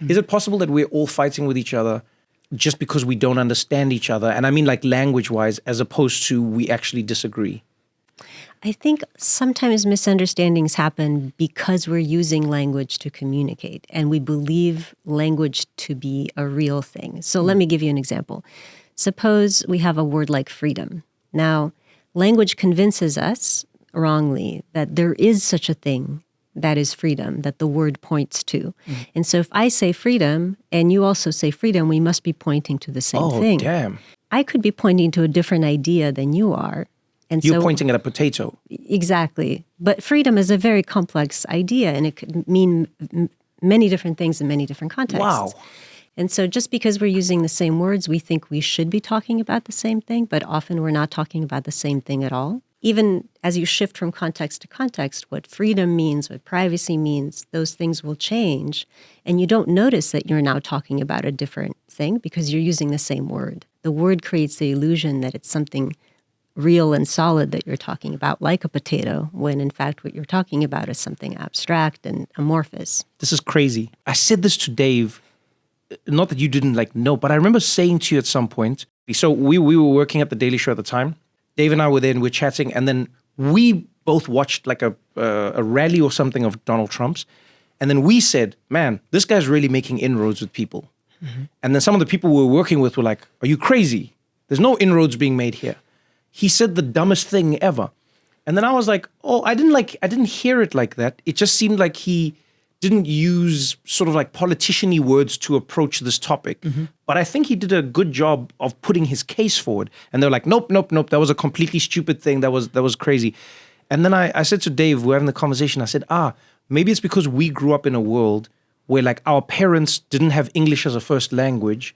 Is it possible that we're all fighting with each other just because we don't understand each other? And I mean like language-wise, as opposed to we actually disagree. I think sometimes misunderstandings happen because we're using language to communicate and we believe language to be a real thing. So let me give you an example. Suppose we have a word like freedom. Now, language convinces us wrongly that there is such a thing that is freedom, that the word points to. And so if I say freedom and you also say freedom, we must be pointing to the same thing. Oh, damn. I could be pointing to a different idea than you are. And You're pointing at a potato. Exactly. But freedom is a very complex idea, and it could mean many different things in many different contexts. Wow. And so just because we're using the same words, we think we should be talking about the same thing, but often we're not talking about the same thing at all. Even as you shift from context to context, what freedom means, what privacy means, those things will change. And you don't notice that you're now talking about a different thing because you're using the same word. The word creates the illusion that it's something real and solid that you're talking about, like a potato, when in fact what you're talking about is something abstract and amorphous. This is crazy. I said this to Dave, not that you didn't know, but I remember saying to you at some point, so we were working at the Daily Show at the time. Dave and I were there and we're chatting, and then we both watched like a rally or something of Donald Trump's. And then we said, man, this guy's really making inroads with people. And then some of the people we were working with were like, are you crazy? There's no inroads being made here. He said the dumbest thing ever. And then I was like, oh, I didn't hear it like that. It just seemed like he didn't use sort of like politician-y words to approach this topic. But I think he did a good job of putting his case forward. And they're like, nope. That was a completely stupid thing. That was crazy. And then I said to Dave, we're having the conversation. I said, maybe it's because we grew up in a world where like our parents didn't have English as a first language,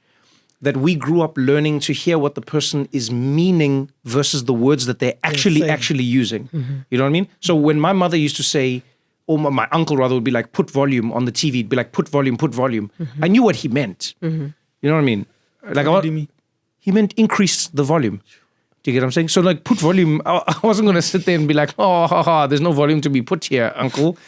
that we grew up learning to hear what the person is meaning versus the words that they're actually using. You know what I mean? So when my mother used to say, or my uncle rather would be like, put volume on the TV, it'd be like, put volume. I knew what he meant. You know what I mean? Like, What do you mean? He meant increase the volume. Do you get what I'm saying? So like put volume, I wasn't going to sit there and be like, there's no volume to be put here, uncle.